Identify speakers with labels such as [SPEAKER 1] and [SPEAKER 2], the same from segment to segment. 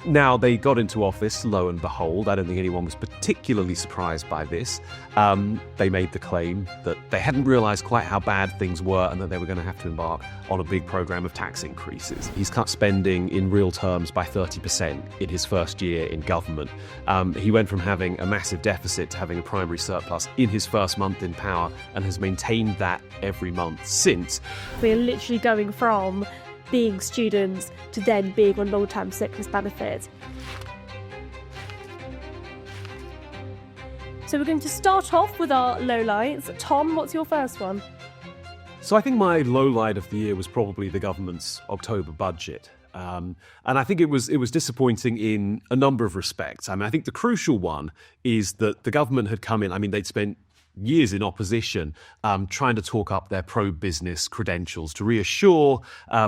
[SPEAKER 1] Now, they got into office, lo and behold. I don't think anyone was particularly surprised by this. They made the claim that they hadn't realised quite how bad things were and that they were going to have to embark on a big programme of tax increases. He's cut spending in real terms by 30% in his first year in government. He went from having a massive deficit to having a primary surplus in his first month in power and has maintained that every month since.
[SPEAKER 2] We're literally going from being students to then being on long-term sickness benefits. So we're going to start off with our lowlights. Tom, what's your first one?
[SPEAKER 1] So I think my lowlight of the year was probably the government's October budget. And I think it was disappointing in a number of respects. I mean, I think the crucial one is that the government had come in, they'd spent years in opposition, trying to talk up their pro-business credentials to reassure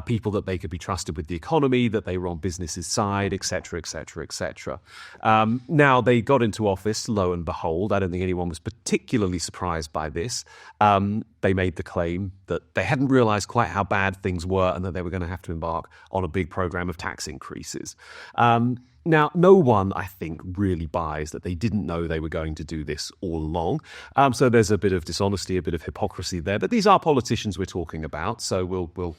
[SPEAKER 1] people that they could be trusted with the economy, that they were on business's side, etc., etc., etc. Now, they got into office, lo and behold. I don't think anyone was particularly surprised by this. They made the claim that they hadn't realised quite how bad things were and that they were going to have to embark on a big programme of tax increases. Now, no one, I think, really buys that they didn't know they were going to do this all along. So there's a bit of dishonesty, a bit of hypocrisy there. But these are politicians we're talking about. So we'll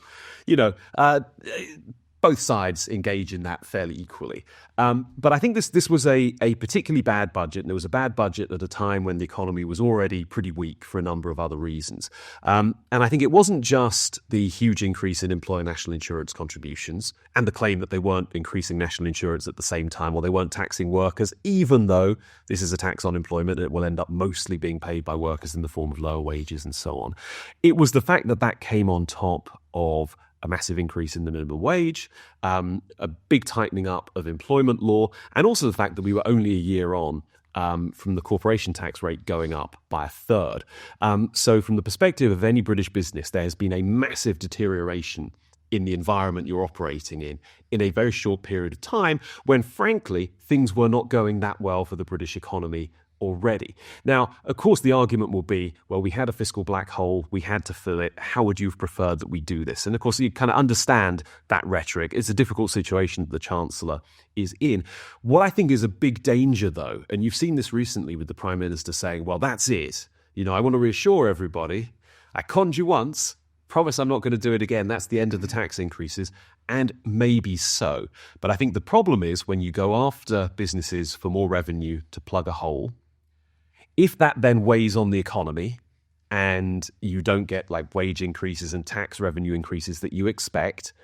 [SPEAKER 1] both sides engage in that fairly equally. But I think this was a particularly bad budget, and it was a bad budget at a time when the economy was already pretty weak for a number of other reasons. And I think it wasn't just the huge increase in employer national insurance contributions and the claim that they weren't increasing national insurance at the same time, or they weren't taxing workers, even though this is a tax on employment and it will end up mostly being paid by workers in the form of lower wages and so on. It was the fact that that came on top of a massive increase in the minimum wage, a big tightening up of employment law, and also the fact that we were only a year on from the corporation tax rate going up by a third. So from the perspective of any British business, there has been a massive deterioration in the environment you're operating in a very short period of time when, frankly, things were not going that well for the British economy already. Now, of course, the argument will be, well, we had a fiscal black hole, we had to fill it, how would you have preferred that we do this? And of course, you kind of understand that rhetoric. It's a difficult situation that the Chancellor is in. What I think is a big danger, though, and you've seen this recently with the Prime Minister saying, well, that's it. I want to reassure everybody, I conned you once, promise I'm not going to do it again. That's the end of the tax increases. And maybe so. But I think the problem is when you go after businesses for more revenue to plug a hole, if that then weighs on the economy and you don't get wage increases and tax revenue increases that you expect,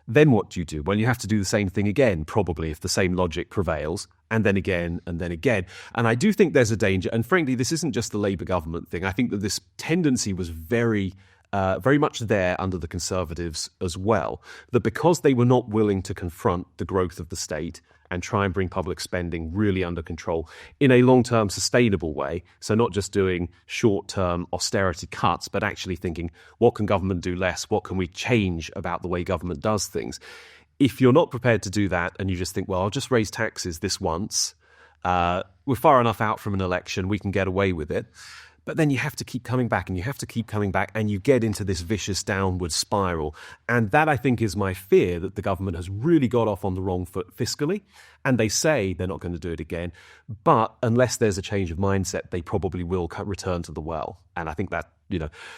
[SPEAKER 1] then what do you do? Well, you have to do the same thing again, probably, if the same logic prevails, and then again, and then again. And I do think there's a danger. And frankly, this isn't just the Labour government thing. I think that this tendency was very much there under the Conservatives as well, that because they were not willing to confront the growth of the state and try and bring public spending really under control in a long-term sustainable way, so not just doing short-term austerity cuts, but actually thinking, what can government do less? What can we change about the way government does things? If you're not prepared to do that and you just think, well, I'll just raise taxes this once, we're far enough out from an election, we can get away with it. But then you have to keep coming back and you have to keep coming back and you get into this vicious downward spiral. And that, I think, is my fear, that the government has really got off on the wrong foot fiscally. And they say they're not going to do it again. But unless there's a change of mindset, they probably will return to the well. And I think that,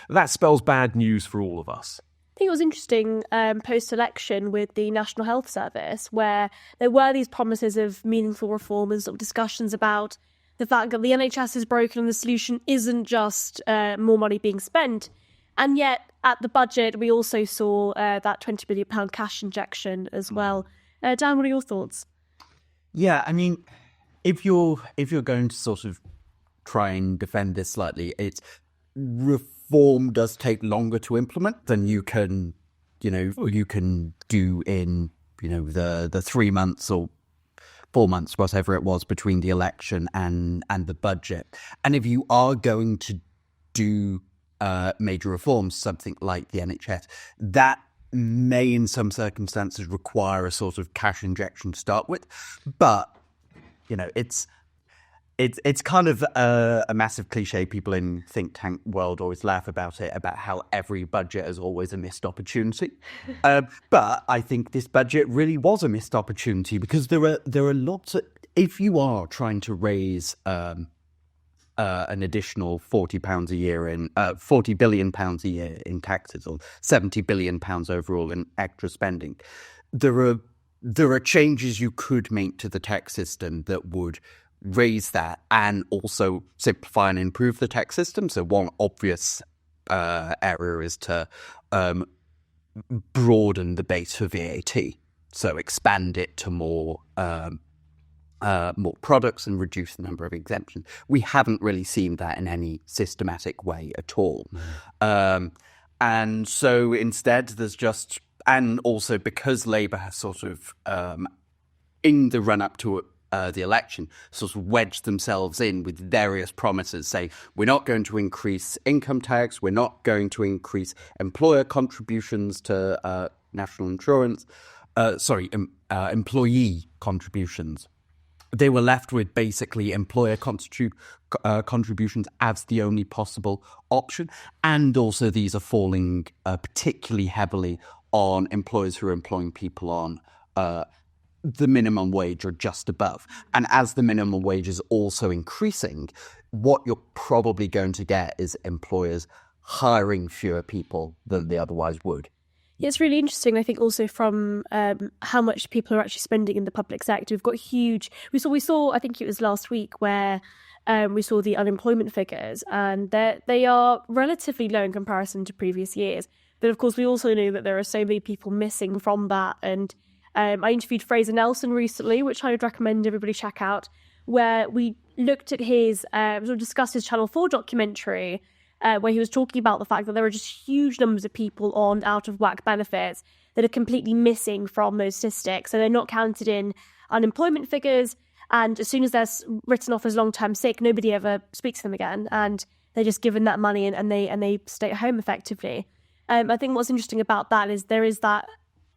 [SPEAKER 1] that spells bad news for all of us.
[SPEAKER 2] I think it was interesting post-election with the National Health Service, where there were these promises of meaningful reform and sort of discussions about the fact that the NHS is broken and the solution isn't just more money being spent. And yet at the budget, we also saw that £20 billion cash injection as well. Dan, what are your thoughts?
[SPEAKER 3] Yeah, I mean, if you're going to sort of try and defend this slightly, it's reform does take longer to implement than you can do in, the 3 months or 4 months, whatever it was, between the election and the budget. And if you are going to do major reforms, something like the NHS, that may in some circumstances require a sort of cash injection to start with. But, It's kind of a massive cliche. People in think tank world always laugh about it, about how every budget is always a missed opportunity. But I think this budget really was a missed opportunity, because there are lots of, if you are trying to raise an additional £40 a year in £40 billion a year in taxes, or £70 billion overall in extra spending, there are changes you could make to the tax system that would raise that and also simplify and improve the tax system. So one obvious area is to broaden the base for VAT, so expand it to more products and reduce the number of exemptions. We haven't really seen that in any systematic way at all. And so instead there's just, and also because Labour has sort of, in the run-up to the election, sort of wedged themselves in with various promises, saying, we're not going to increase income tax, we're not going to increase employer contributions to national insurance, employee contributions. They were left with basically employer contributions as the only possible option. And also these are falling particularly heavily on employers who are employing people on the minimum wage or just above. And as the minimum wage is also increasing, what you're probably going to get is employers hiring fewer people than they otherwise would.
[SPEAKER 2] Yeah, it's really interesting, I think, also from how much people are actually spending in the public sector. We've got we saw, I think it was last week, where we saw the unemployment figures, and they are relatively low in comparison to previous years. But of course, we also know that there are so many people missing from that. And I interviewed Fraser Nelson recently, which I would recommend everybody check out, where we looked at his, sort of discussed his Channel 4 documentary, where he was talking about the fact that there are just huge numbers of people on out-of-whack benefits that are completely missing from those statistics. So they're not counted in unemployment figures, and as soon as they're written off as long-term sick, nobody ever speaks to them again, and they're just given that money and they stay at home effectively. I think what's interesting about that is there is that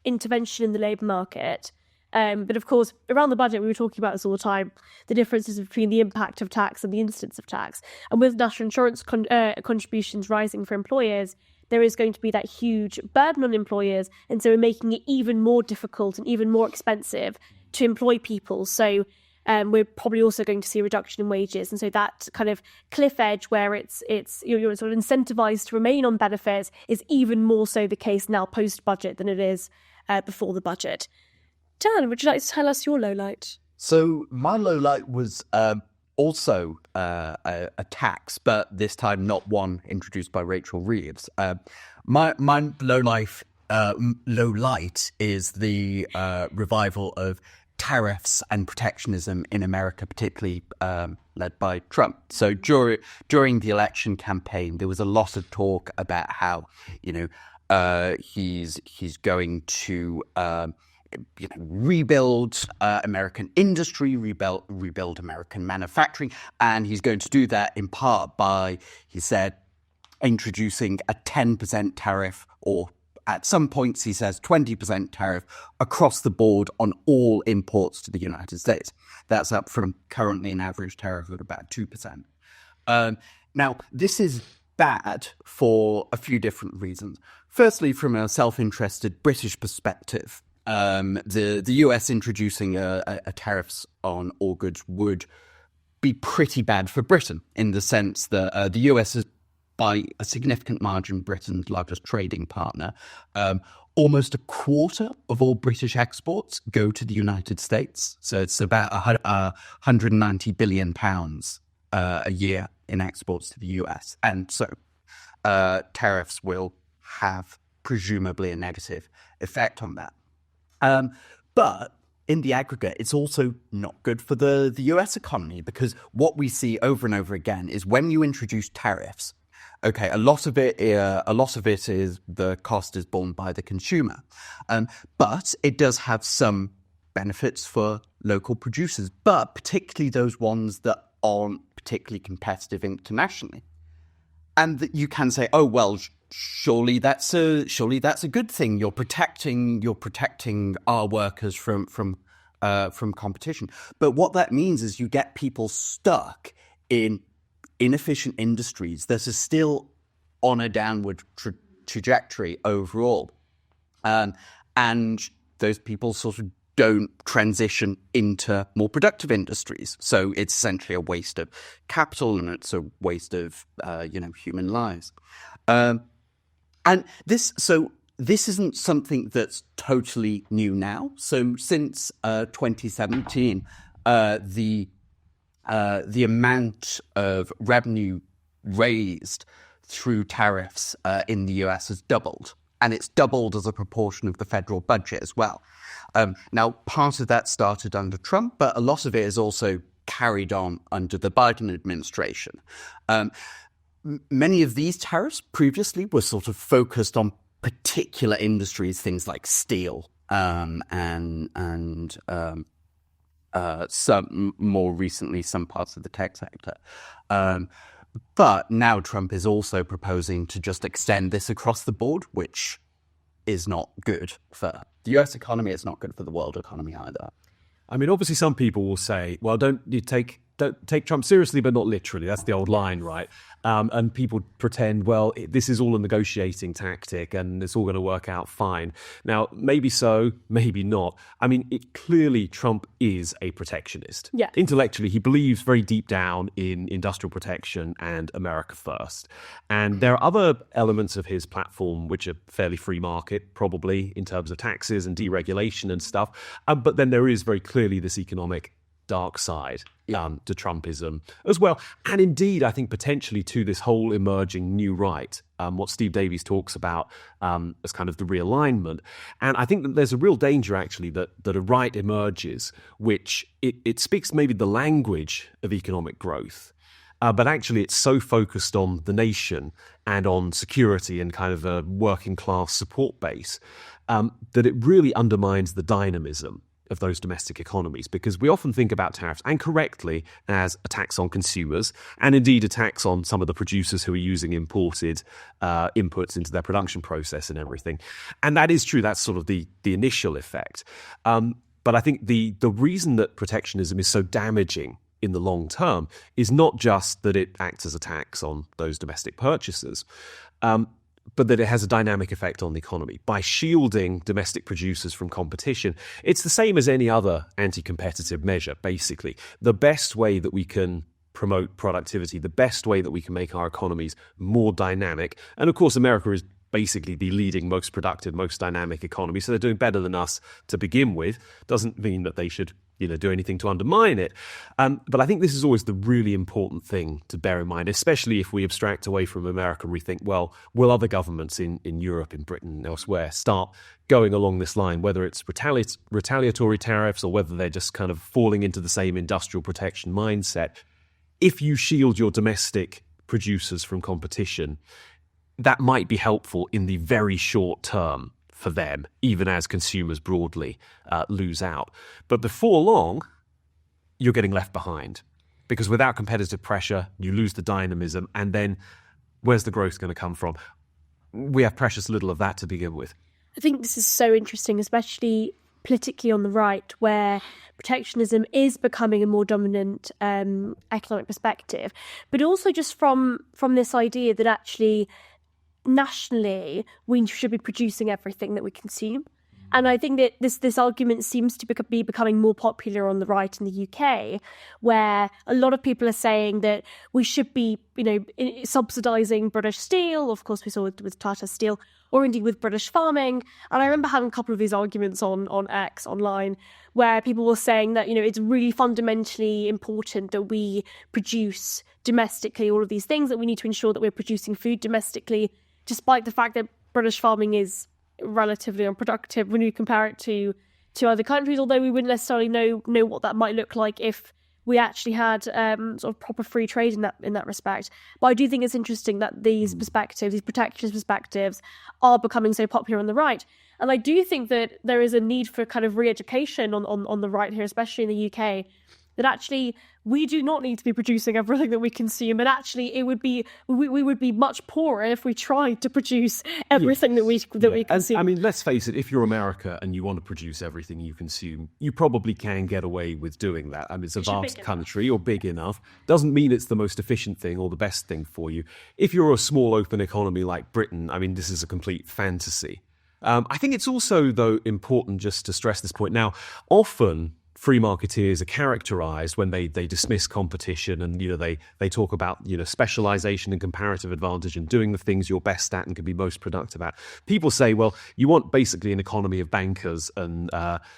[SPEAKER 2] intervention in the labour market. But of course, around the budget, we were talking about this all the time, the differences between the impact of tax and the incidence of tax. And with national insurance contributions rising for employers, there is going to be that huge burden on employers. And so we're making it even more difficult and even more expensive to employ people. So we're probably also going to see a reduction in wages. And so that kind of cliff edge where you're sort of incentivized to remain on benefits is even more so the case now post-budget than it is before the budget. Dan, would you like to tell us your lowlight?
[SPEAKER 3] So my lowlight was also a tax, but this time not one introduced by Rachel Reeves. My lowlight is the revival of tariffs and protectionism in America, particularly led by Trump. So during the election campaign, there was a lot of talk about how he's going to rebuild American industry, rebuild American manufacturing, and he's going to do that in part by, he said, introducing a 10% tariff, or at some points he says 20% tariff across the board on all imports to the United States. That's up from currently an average tariff of about 2%. Now, this is bad for a few different reasons. Firstly, from a self-interested British perspective, the US introducing a tariffs on all goods would be pretty bad for Britain, in the sense that the US is, by a significant margin, Britain's largest trading partner. Almost a quarter of all British exports go to the United States. So it's about £190 billion a year in exports to the US. And so tariffs will have presumably a negative effect on that. But in the aggregate, it's also not good for the US economy, because what we see over and over again is when you introduce tariffs, okay, a lot of it is the cost is borne by the consumer, but it does have some benefits for local producers, but particularly those ones that aren't particularly competitive internationally. And that you can say, oh well, surely that's a good thing. You're protecting our workers from from competition. But what that means is you get people stuck in inefficient industries that are still on a downward trajectory overall. And those people sort of don't transition into more productive industries. So it's essentially a waste of capital and it's a waste of, human lives. And this isn't something that's totally new now. So since 2017, the amount of revenue raised through tariffs in the US has doubled. And it's doubled as a proportion of the federal budget as well. Now, part of that started under Trump, but a lot of it is also carried on under the Biden administration. Many of these tariffs previously were sort of focused on particular industries, things like steel, and some more recently, some parts of the tech sector. But now Trump is also proposing to just extend this across the board, which is not good for the US economy. It's not good for the world economy either.
[SPEAKER 1] I mean, obviously some people will say, well, don't take Trump seriously, but not literally. That's the old line, right? And people pretend, well, this is all a negotiating tactic and it's all going to work out fine. Now, maybe so, maybe not. I mean, clearly Trump is a protectionist.
[SPEAKER 2] Yeah.
[SPEAKER 1] Intellectually, he believes very deep down in industrial protection and America first. And there are other elements of his platform which are fairly free market, probably, in terms of taxes and deregulation and stuff. But then there is very clearly this economic dark side to Trumpism as well. And indeed, I think potentially to this whole emerging new right, what Steve Davies talks about as kind of the realignment. And I think that there's a real danger, actually, that a right emerges, which it speaks maybe the language of economic growth, but actually it's so focused on the nation and on security and kind of a working class support base that it really undermines the dynamism of those domestic economies, because we often think about tariffs, and correctly, as a tax on consumers, and indeed a tax on some of the producers who are using imported inputs into their production process and everything. And that is true. That's sort of the initial effect. But I think the reason that protectionism is so damaging in the long term is not just that it acts as a tax on those domestic purchasers, but that it has a dynamic effect on the economy. By shielding domestic producers from competition, it's the same as any other anti-competitive measure, basically. The best way that we can promote productivity, the best way that we can make our economies more dynamic, and of course America is basically the leading, most productive, most dynamic economy, so they're doing better than us to begin with, doesn't mean that they should do anything to undermine it. But I think this is always the really important thing to bear in mind, especially if we abstract away from America and we think, well, will other governments in Europe, in Britain, and elsewhere start going along this line, whether it's retaliatory tariffs or whether they're just kind of falling into the same industrial protection mindset. If you shield your domestic producers from competition, that might be helpful in the very short term for them, even as consumers broadly lose out. But before long, you're getting left behind, because without competitive pressure, you lose the dynamism, and then where's the growth going to come from? We have precious little of that to begin with.
[SPEAKER 2] I think this is so interesting, especially politically on the right, where protectionism is becoming a more dominant economic perspective, but also just from this idea that actually nationally we should be producing everything that we consume. And I think that this argument seems to be becoming more popular on the right in the UK, where a lot of people are saying that we should be, subsidising British steel. Of course, we saw it with Tata Steel, or indeed with British farming. And I remember having a couple of these arguments on X online, where people were saying that, it's really fundamentally important that we produce domestically all of these things, that we need to ensure that we're producing food domestically, despite the fact that British farming is relatively unproductive when you compare it to other countries, although we wouldn't necessarily know what that might look like if we actually had sort of proper free trade in that respect. But I do think it's interesting that these perspectives, these protectionist perspectives, are becoming so popular on the right. And I do think that there is a need for kind of re-education on the right here, especially in the UK, that actually we do not need to be producing everything that we consume, and actually we would be much poorer if we tried to produce everything that we consume.
[SPEAKER 1] I mean, let's face it, if you're America and you want to produce everything you consume, you probably can get away with doing that. I mean, it's a vast country, or big enough. Doesn't mean it's the most efficient thing or the best thing for you. If you're a small open economy like Britain, I mean, this is a complete fantasy. I think it's also, though, important just to stress this point. Now, often free marketeers are characterized when they dismiss competition and, they talk about, specialization and comparative advantage and doing the things you're best at and can be most productive at. People say, well, you want basically an economy of bankers and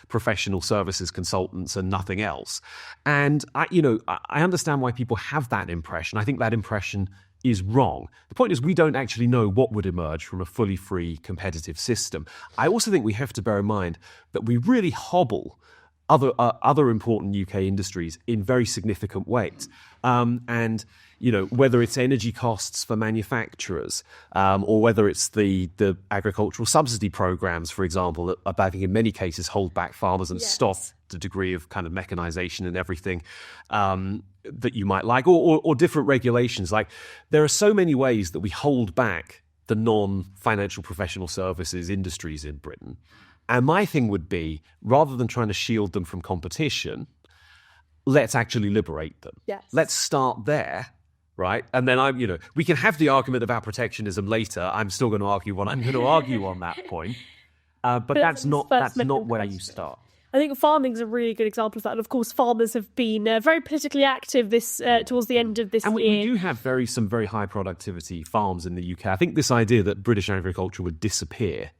[SPEAKER 1] professional services consultants and nothing else. And, I understand why people have that impression. I think that impression is wrong. The point is, we don't actually know what would emerge from a fully free competitive system. I also think we have to bear in mind that we really hobble other important UK industries in very significant ways. And, whether it's energy costs for manufacturers or whether it's the agricultural subsidy programs, for example, that I think in many cases hold back farmers and stop the degree of kind of mechanization and everything that you might like, or different regulations. Like, there are so many ways that we hold back the non-financial professional services industries in Britain. And my thing would be, rather than trying to shield them from competition, let's actually liberate them.
[SPEAKER 2] Yes.
[SPEAKER 1] Let's start there, right? And then we can have the argument about protectionism later. I'm still going to argue what I'm going to argue on that point. But that's not where you start.
[SPEAKER 2] I think farming is a really good example of that. And of course, farmers have been very politically active towards the end of this year.
[SPEAKER 1] And we do have some very high productivity farms in the UK. I think this idea that British agriculture would disappear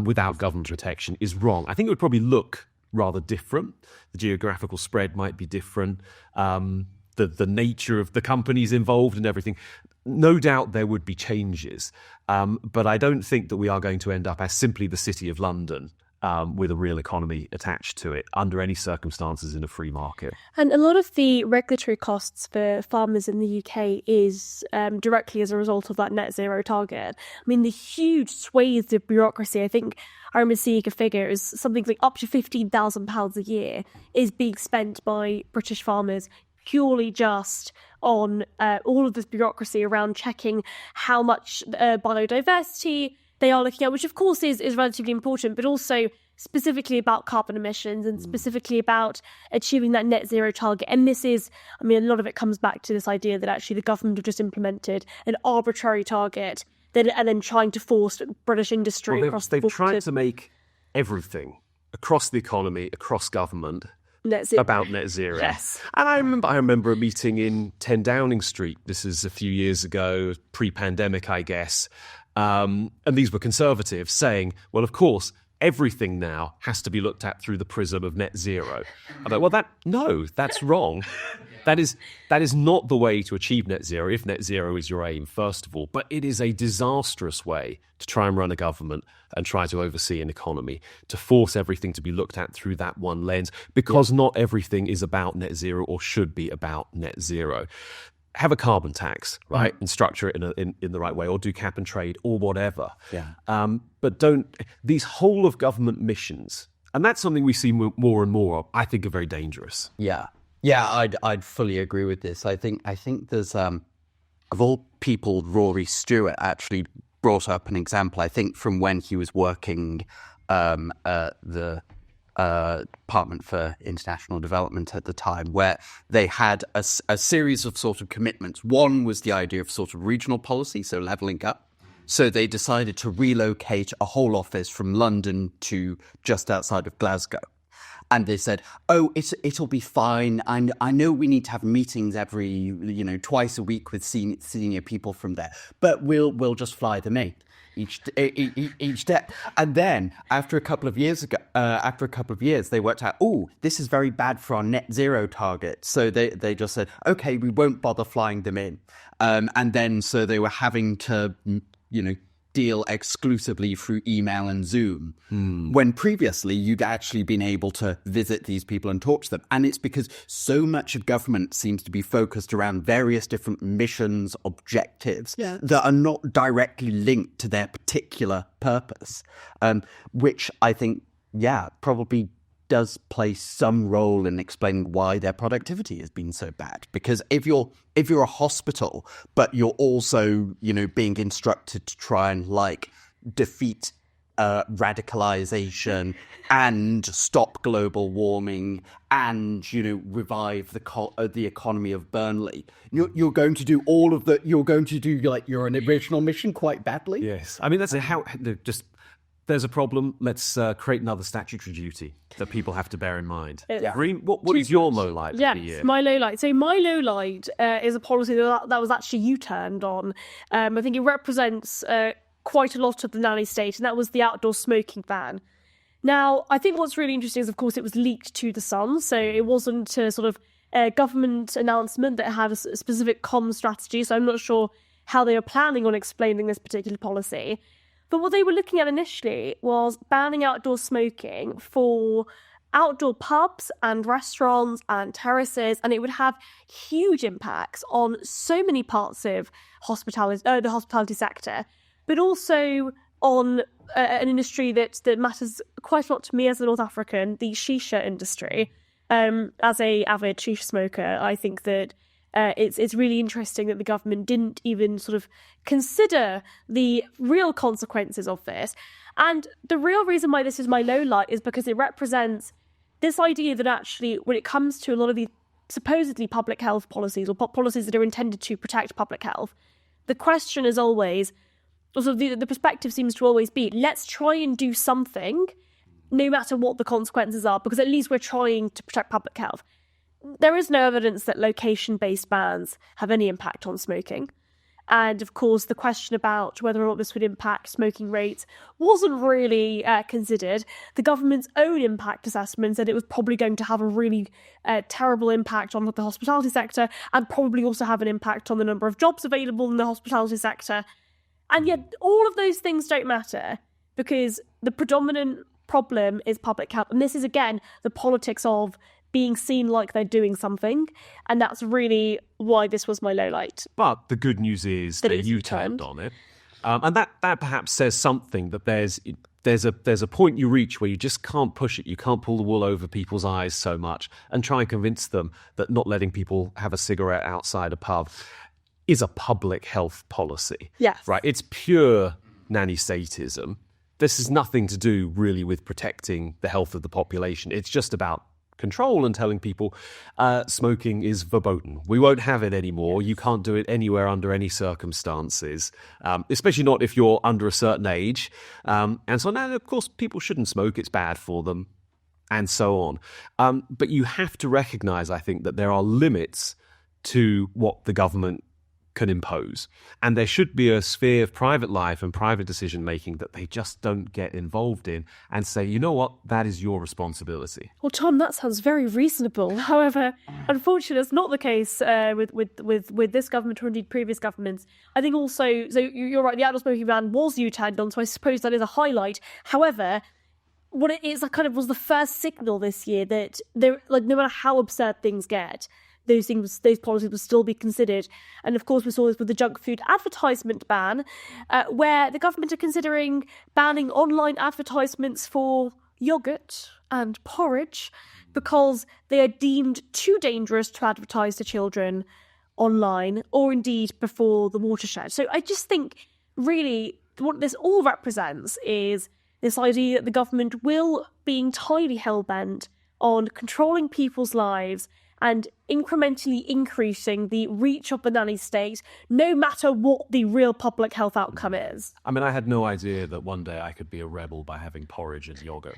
[SPEAKER 1] without government protection is wrong. I think it would probably look rather different. The geographical spread might be different. The nature of the companies involved and everything. No doubt there would be changes. But I don't think that we are going to end up as simply the City of London with a real economy attached to it under any circumstances in a free market.
[SPEAKER 2] And a lot of the regulatory costs for farmers in the UK is directly as a result of that net zero target. I mean, the huge swathes of bureaucracy, I think I remember seeing a figure, is something like up to £15,000 a year is being spent by British farmers purely just on all of this bureaucracy around checking how much biodiversity they are looking at, which of course is relatively important, but also specifically about carbon emissions and specifically about achieving that net zero target. And this is, I mean, a lot of it comes back to this idea that actually the government have just implemented an arbitrary target and then trying to force British industry across the board.
[SPEAKER 1] They've tried to make everything across the economy, across government, about net zero.
[SPEAKER 2] Yes.
[SPEAKER 1] And I remember a meeting in 10 Downing Street. This is a few years ago, pre-pandemic, I guess. And these were conservatives saying, well, of course, everything now has to be looked at through the prism of net zero. I'm like, well, that's wrong. That is not the way to achieve net zero, if net zero is your aim, first of all. But it is a disastrous way to try and run a government and try to oversee an economy, to force everything to be looked at through that one lens, because not everything is about net zero or should be about net zero. Have a carbon tax, right, and structure it in the right way, or do cap and trade, or whatever.
[SPEAKER 3] Yeah.
[SPEAKER 1] But these whole of government missions, and that's something we see more and more of, I think are very dangerous.
[SPEAKER 3] Yeah, I'd fully agree with this. I think there's of all people, Rory Stewart actually brought up an example. I think from when he was working at the Department for International Development at the time, where they had a series of sort of commitments. One was the idea of sort of regional policy, so levelling up. So they decided to relocate a whole office from London to just outside of Glasgow. And they said, oh, it'll be fine. I know we need to have meetings every, twice a week with senior people from there, but we'll just fly them in each day. And then after a couple of years, they worked out, oh, this is very bad for our net zero target. So they just said, okay, we won't bother flying them in. And then so they were having to, deal exclusively through email and Zoom, when previously you'd actually been able to visit these people and talk to them. And it's because so much of government seems to be focused around various different missions, objectives that are not directly linked to their particular purpose, which I think, probably does play some role in explaining why their productivity has been so bad. Because if you're a hospital, but you're also, being instructed to try and defeat radicalization and stop global warming and revive the economy of Burnley, you're going to do all of the. You're going to do your original mission quite badly.
[SPEAKER 1] Yes, I mean there's a problem. Let's create another statutory duty that people have to bear in mind. Reem, what is your low light of the year?
[SPEAKER 2] My low light. So my low light is a policy that was actually U-turned on. I think it represents quite a lot of the nanny state, and that was the outdoor smoking ban. Now, I think what's really interesting is, of course, it was leaked to The Sun, so it wasn't a sort of a government announcement that had a specific comm strategy, so I'm not sure how they were planning on explaining this particular policy. But what they were looking at initially was banning outdoor smoking for outdoor pubs and restaurants and terraces, and it would have huge impacts on so many parts of the hospitality sector, but also on an industry that matters quite a lot to me as a North African, the shisha industry. As a avid shisha smoker, I think that it's really interesting that the government didn't even sort of consider the real consequences of this. And the real reason why this is my low light is because it represents this idea that actually, when it comes to a lot of these supposedly public health policies or policies that are intended to protect public health, the question is always, also the perspective seems to always be, let's try and do something, no matter what the consequences are, because at least we're trying to protect public health. There is no evidence that location-based bans have any impact on smoking. And of course, the question about whether or not this would impact smoking rates wasn't really considered. The government's own impact assessment said it was probably going to have a really terrible impact on the hospitality sector, and probably also have an impact on the number of jobs available in the hospitality sector. And yet all of those things don't matter, because the predominant problem is public health. And this is, again, the politics of being seen like they're doing something. And that's really why this was my low light.
[SPEAKER 1] But the good news is that you turned on it. And that perhaps says something, that there's a point you reach where you just can't push it. You can't pull the wool over people's eyes so much and try and convince them that not letting people have a cigarette outside a pub is a public health policy.
[SPEAKER 2] Yes.
[SPEAKER 1] Right? It's pure nanny statism. This has nothing to do really with protecting the health of the population. It's just about control and telling people smoking is verboten. We won't have it anymore. You can't do it anywhere under any circumstances, especially not if you're under a certain age. And so now, of course, people shouldn't smoke. It's bad for them, and so on. But you have to recognise, I think, that there are limits to what the government can impose. And there should be a sphere of private life and private decision-making that they just don't get involved in, and say, you know what, that is your responsibility.
[SPEAKER 2] Well, Tom, that sounds very reasonable. However, unfortunately, it's not the case with this government or indeed previous governments. I think also, so you're right, the outdoor smoking ban was U-turned on, so I suppose that is a highlight. However, what it is, kind of was the first signal this year that there, no matter how absurd things get, those policies will still be considered. And of course, we saw this with the junk food advertisement ban, where the government are considering banning online advertisements for yoghurt and porridge because they are deemed too dangerous to advertise to children online or indeed before the watershed. So I just think really what this all represents is this idea that the government will be entirely hell-bent on controlling people's lives and incrementally increasing the reach of the nanny state, no matter what the real public health outcome is.
[SPEAKER 1] I mean, I had no idea that one day I could be a rebel by having porridge and yogurt.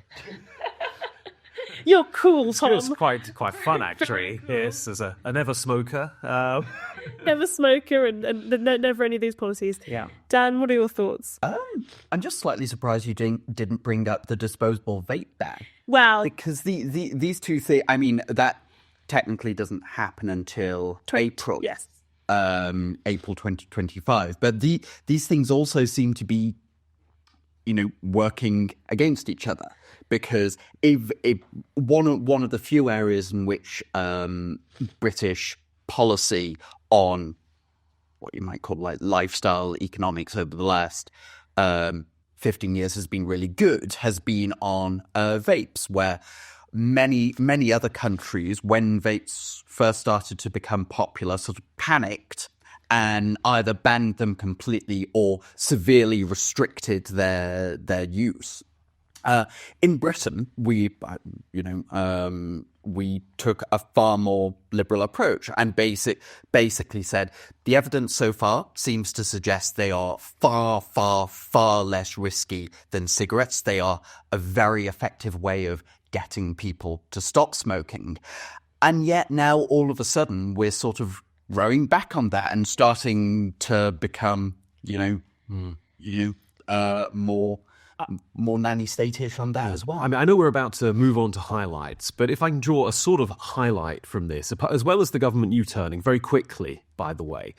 [SPEAKER 2] You're cool, Tom.
[SPEAKER 1] It's quite fun, actually. Yes, as a never smoker.
[SPEAKER 2] Never smoker and never any of these policies.
[SPEAKER 3] Yeah.
[SPEAKER 2] Dan, what are your thoughts?
[SPEAKER 3] I'm just slightly surprised you didn't bring up the disposable vape ban.
[SPEAKER 2] Well,
[SPEAKER 3] because these two things, I mean, that technically doesn't happen until April.
[SPEAKER 2] Yes.
[SPEAKER 3] April 2025. But these things also seem to be, working against each other. Because if one of the few areas in which British policy on what you might call lifestyle economics over the last 15 years has been really good, has been on vapes, where many other countries, when vapes first started to become popular, sort of panicked and either banned them completely or severely restricted their use. In Britain, we took a far more liberal approach and basically said the evidence so far seems to suggest they are far, far, far less risky than cigarettes. They are a very effective way of getting people to stop smoking. And yet now all of a sudden we're sort of rowing back on that and starting to become, more nanny state-ish on that as well.
[SPEAKER 1] I mean, I know we're about to move on to highlights, but if I can draw a sort of highlight from this, as well as the government U-turning very quickly, by the way,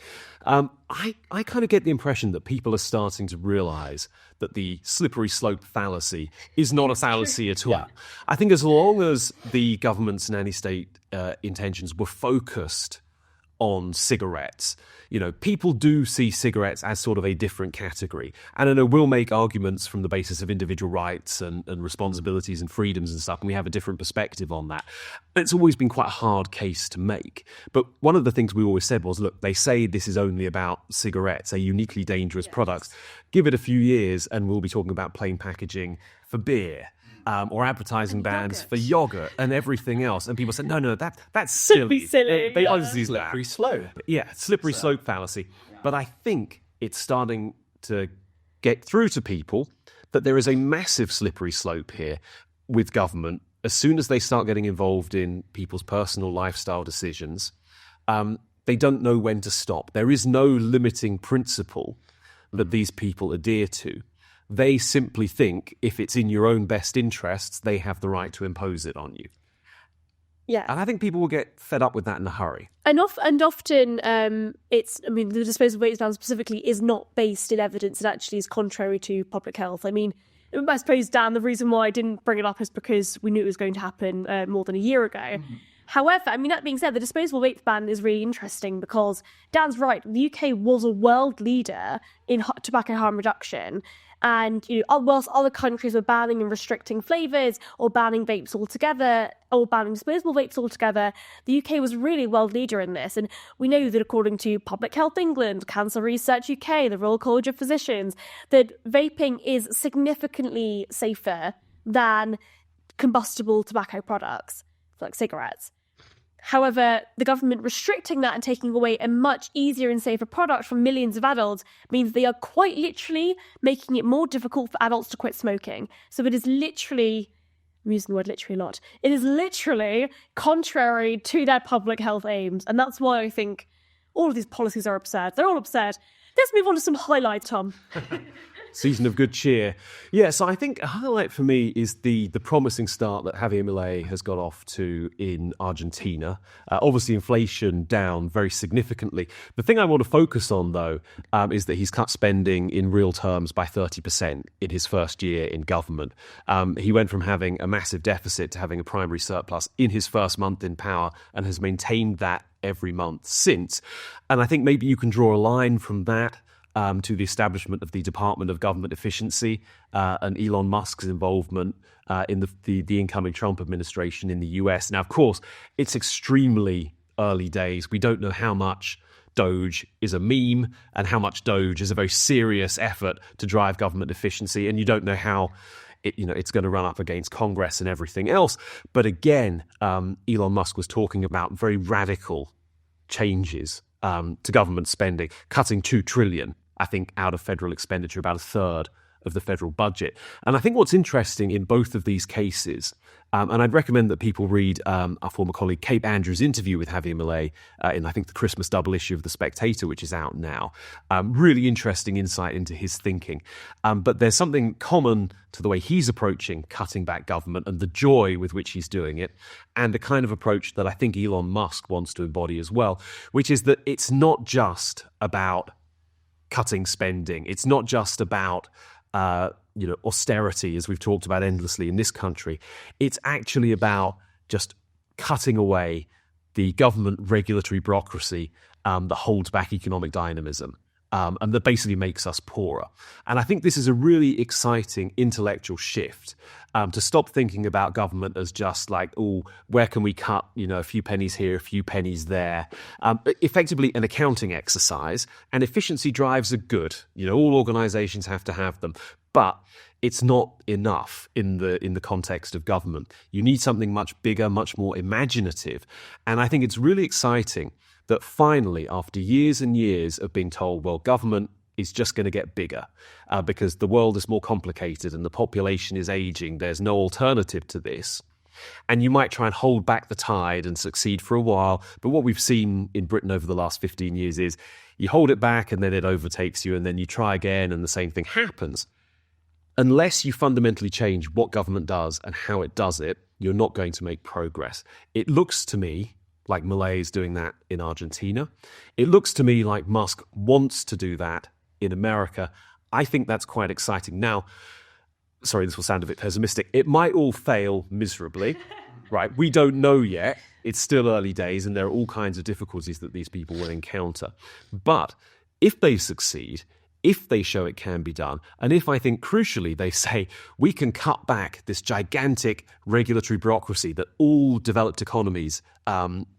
[SPEAKER 1] I kind of get the impression that people are starting to realise that the slippery slope fallacy is not a fallacy at all. Yeah. I think as long as the government's nanny state intentions were focused on cigarettes, people do see cigarettes as sort of a different category. And I know we'll make arguments from the basis of individual rights and responsibilities and freedoms and stuff, and we have a different perspective on that. It's always been quite a hard case to make. But one of the things we always said was, look, they say this is only about cigarettes, a uniquely dangerous product. Give it a few years and we'll be talking about plain packaging for beer. Or advertising bans for yogurt and everything else. And people said, no, that's silly. They obviously
[SPEAKER 3] slippery slope.
[SPEAKER 1] Slippery slope fallacy. Yeah. But I think it's starting to get through to people that there is a massive slippery slope here with government. As soon as they start getting involved in people's personal lifestyle decisions, they don't know when to stop. There is no limiting principle that these people adhere to. They simply think if it's in your own best interests, they have the right to impose it on you.
[SPEAKER 2] Yeah.
[SPEAKER 1] And I think people will get fed up with that in a hurry.
[SPEAKER 2] And often, the disposable vape ban specifically is not based in evidence. It actually is contrary to public health. I mean, I suppose, Dan, the reason why I didn't bring it up is because we knew it was going to happen more than a year ago. Mm-hmm. However, that being said, the disposable vape ban is really interesting because Dan's right. The UK was a world leader in tobacco harm reduction. And, whilst other countries were banning and restricting flavours or banning vapes altogether or banning disposable vapes altogether, the UK was really a world leader in this. And we know that according to Public Health England, Cancer Research UK, the Royal College of Physicians, that vaping is significantly safer than combustible tobacco products, like cigarettes. However, the government restricting that and taking away a much easier and safer product from millions of adults means they are quite literally making it more difficult for adults to quit smoking. So it is literally, I'm using the word literally a lot, it is literally contrary to their public health aims. And that's why I think all of these policies are absurd. They're all absurd. Let's move on to some highlights, Tom.
[SPEAKER 1] Season of good cheer. Yeah, so I think a highlight for me is the promising start that Javier Milei has got off to in Argentina. Obviously, inflation down very significantly. The thing I want to focus on, though, is that he's cut spending in real terms by 30% in his first year in government. He went from having a massive deficit to having a primary surplus in his first month in power and has maintained that every month since. And I think maybe you can draw a line from that to the establishment of the Department of Government Efficiency and Elon Musk's involvement in the incoming Trump administration in the US. Now, of course, it's extremely early days. We don't know how much Doge is a meme and how much Doge is a very serious effort to drive government efficiency. And you don't know how it's going to run up against Congress and everything else. But again, Elon Musk was talking about very radical changes to government spending, cutting $2 trillion, I think, out of federal expenditure, about a third of the federal budget. And I think what's interesting in both of these cases, and I'd recommend that people read our former colleague Kate Andrews' interview with Javier Milei in, I think, the Christmas double issue of The Spectator, which is out now. Really interesting insight into his thinking. But there's something common to the way he's approaching cutting back government and the joy with which he's doing it, and the kind of approach that I think Elon Musk wants to embody as well, which is that it's not just about cutting spending. It's not just about austerity, as we've talked about endlessly in this country. It's actually about just cutting away the government regulatory bureaucracy that holds back economic dynamism. and that basically makes us poorer. And I think this is a really exciting intellectual shift to stop thinking about government as just like, oh, where can we cut, a few pennies here, a few pennies there. Effectively an accounting exercise, and efficiency drives are good. All organizations have to have them. But it's not enough in the context of government. You need something much bigger, much more imaginative. And I think it's really exciting that finally, after years and years of being told, well, government is just going to get bigger because the world is more complicated and the population is aging, there's no alternative to this. And you might try and hold back the tide and succeed for a while. But what we've seen in Britain over the last 15 years is you hold it back and then it overtakes you, and then you try again and the same thing happens. Unless you fundamentally change what government does and how it does it, you're not going to make progress. It looks to me like Milei is doing that in Argentina. It looks to me like Musk wants to do that in America. I think that's quite exciting. Now, sorry, this will sound a bit pessimistic. It might all fail miserably, right? We don't know yet. It's still early days, and there are all kinds of difficulties that these people will encounter. But if they succeed, if they show it can be done, and if I think crucially they say we can cut back this gigantic regulatory bureaucracy that all developed economies have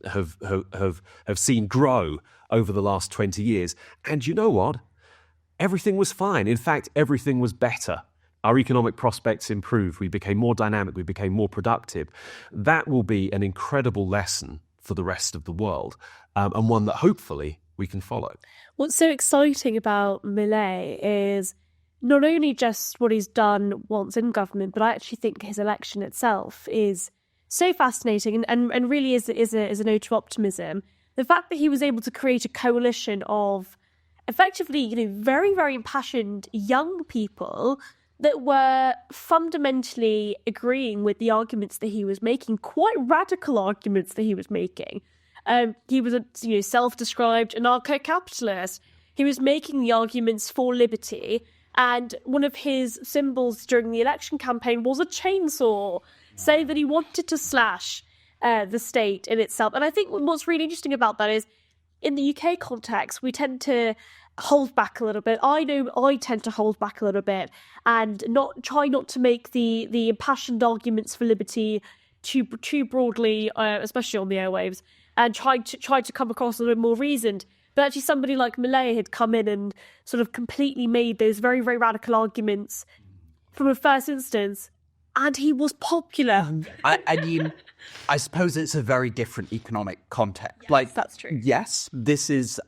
[SPEAKER 1] seen grow over the last 20 years, and you know what? Everything was fine. In fact, everything was better. Our economic prospects improved. We became more dynamic. We became more productive. That will be an incredible lesson for the rest of the world, and one that hopefully we can follow.
[SPEAKER 2] What's so exciting about Milei is not only just what he's done once in government, but I actually think his election itself is so fascinating and really is a note of optimism. The fact that he was able to create a coalition of effectively, very, very impassioned young people that were fundamentally agreeing with the arguments that he was making, quite radical arguments that he was making. He was a self-described anarcho-capitalist. He was making the arguments for liberty, and one of his symbols during the election campaign was a chainsaw, saying that he wanted to slash the state in itself. And I think what's really interesting about that is, in the UK context, we tend to hold back a little bit. I know I tend to hold back a little bit and try not to make the impassioned arguments for liberty too broadly, especially on the airwaves, and try to come across a little more reasoned. But actually somebody like Milei had come in and sort of completely made those very, very radical arguments from a first instance, and he was popular.
[SPEAKER 3] I mean, I suppose it's a very different economic context.
[SPEAKER 2] Yes, that's true.
[SPEAKER 3] Yes, this is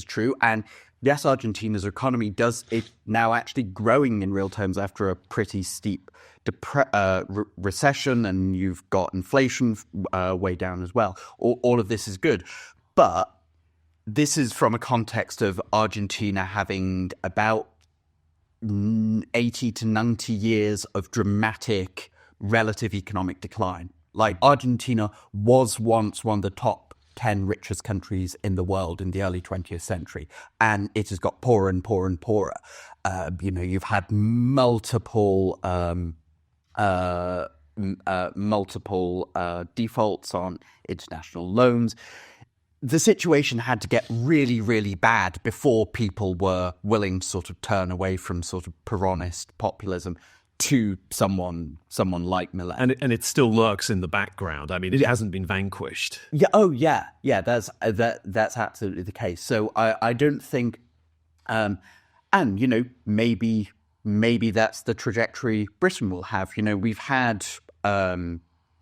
[SPEAKER 3] true, and yes, Argentina's economy is now actually growing in real terms after a pretty steep recession, and you've got inflation way down as well. All of this is good, but this is from a context of Argentina having about 80 to 90 years of dramatic relative economic decline. Like, Argentina was once one of the top 10 richest countries in the world in the early 20th century, and it has got poorer and poorer and poorer. You've had multiple defaults on international loans. The situation had to get really, really bad before people were willing to sort of turn away from sort of Peronist populism to someone like Milei.
[SPEAKER 1] And it still lurks in the background. I mean, it hasn't been vanquished.
[SPEAKER 3] Yeah. Oh, yeah. Yeah. That's absolutely the case. So I don't think, and maybe that's the trajectory Britain will have. We've had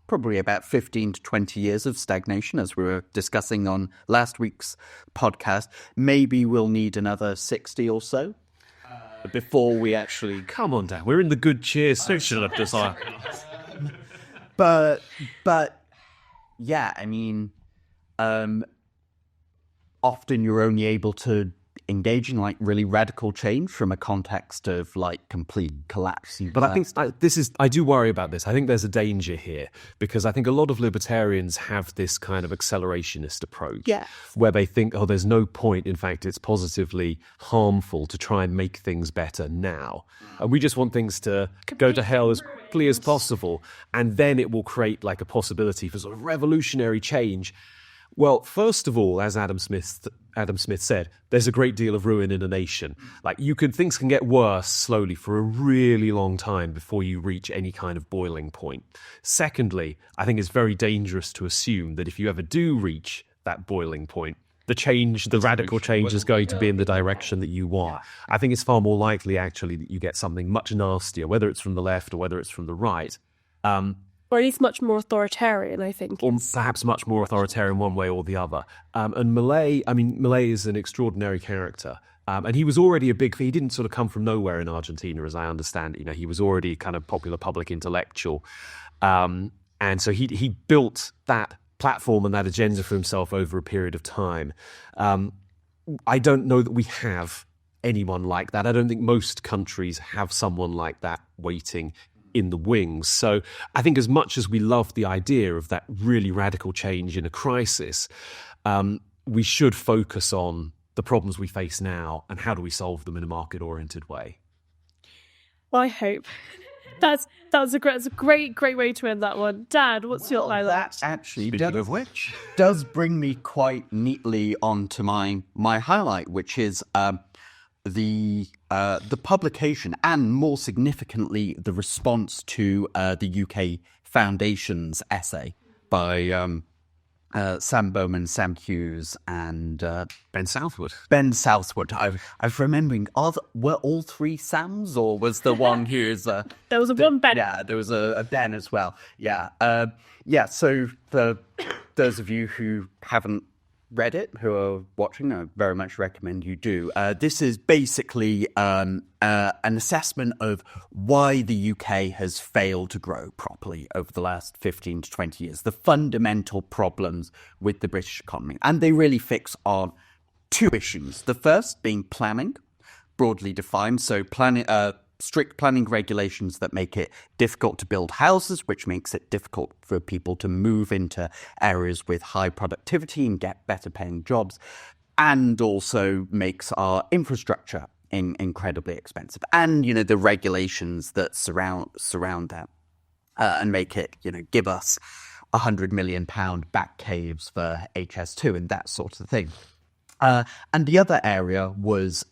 [SPEAKER 3] probably about 15 to 20 years of stagnation, as we were discussing on last week's podcast. Maybe we'll need another 60 or so before we actually...
[SPEAKER 1] Come on, Dan. We're in the good cheer section of this.
[SPEAKER 3] But yeah, I mean, often you're only able to engage in like really radical change from a context of like complete collapse.
[SPEAKER 1] But I think I do worry about this. I think there's a danger here because I think a lot of libertarians have this kind of accelerationist approach where they think, there's no point. In fact, it's positively harmful to try and make things better now. And we just want things to go to hell as quickly as possible. And then it will create like a possibility for sort of revolutionary change. Well, first of all, as Adam Smith Adam Smith said, there's a great deal of ruin in a nation. Like things can get worse slowly for a really long time before you reach any kind of boiling point. Secondly, I think it's very dangerous to assume that if you ever do reach that boiling point, the radical change is going to be in the direction that you want. I think it's far more likely, actually, that you get something much nastier, whether it's from the left or whether it's from the right.
[SPEAKER 2] Or at least much more authoritarian, I think.
[SPEAKER 1] Or perhaps much more authoritarian one way or the other. And Milei is an extraordinary character. And he was already he didn't sort of come from nowhere in Argentina, as I understand it. He was already kind of popular public intellectual. And so he built that platform and that agenda for himself over a period of time. I don't know that we have anyone like that. I don't think most countries have someone like that waiting in the wings. So I think as much as we love the idea of that really radical change in a crisis, we should focus on the problems we face now and how do we solve them in a market-oriented way.
[SPEAKER 2] Well, I hope. That's a great way to end that one. Dad, what's your highlight?
[SPEAKER 3] That actually
[SPEAKER 4] Speaking of which,
[SPEAKER 3] does bring me quite neatly onto my highlight, which is the publication and, more significantly, the response to the UK Foundation's essay by Sam Bowman, Sam Hughes, and
[SPEAKER 1] Ben Southwood.
[SPEAKER 3] Ben Southwood. I was remembering, were all three Sams, or was the one who's...
[SPEAKER 2] there was one Ben.
[SPEAKER 3] Yeah, there was a Ben as well. Yeah. So those of you who haven't read it, who are watching, I very much recommend you do. This is basically an assessment of why the UK has failed to grow properly over the last 15 to 20 years, the fundamental problems with the British economy. And they really fix on two issues. The first being planning, broadly defined. So strict planning regulations that make it difficult to build houses, which makes it difficult for people to move into areas with high productivity and get better paying jobs, and also makes our infrastructure incredibly expensive. And, the regulations that surround that and make it, give us £100 million back caves for HS2 and that sort of thing. And the other area was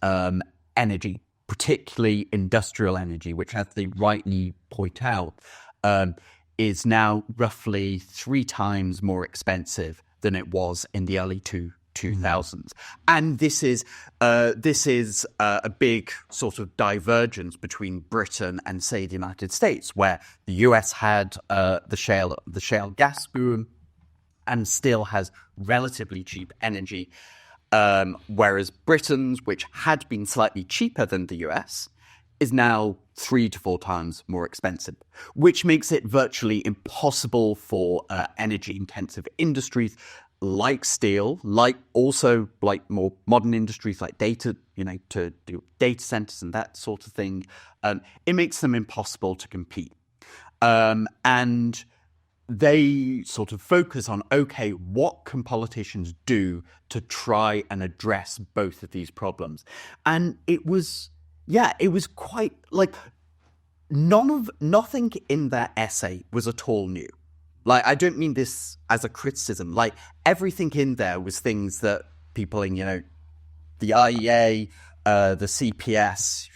[SPEAKER 3] energy, particularly industrial energy, which, as they rightly point out, is now roughly 3 times more expensive than it was in the early 2000s. And this is a big sort of divergence between Britain and, say, the United States, where the US had the shale gas boom and still has relatively cheap energy. Whereas Britain's, which had been slightly cheaper than the US, is now 3 to 4 times more expensive, which makes it virtually impossible for energy-intensive industries like steel, like more modern industries like data, to do data centers and that sort of thing. It makes them impossible to compete. And they sort of focus on, okay, what can politicians do to try and address both of these problems? And it was quite like nothing in that essay was at all new. Like, I don't mean this as a criticism. Like, everything in there was things that people in, the IEA, the CPS,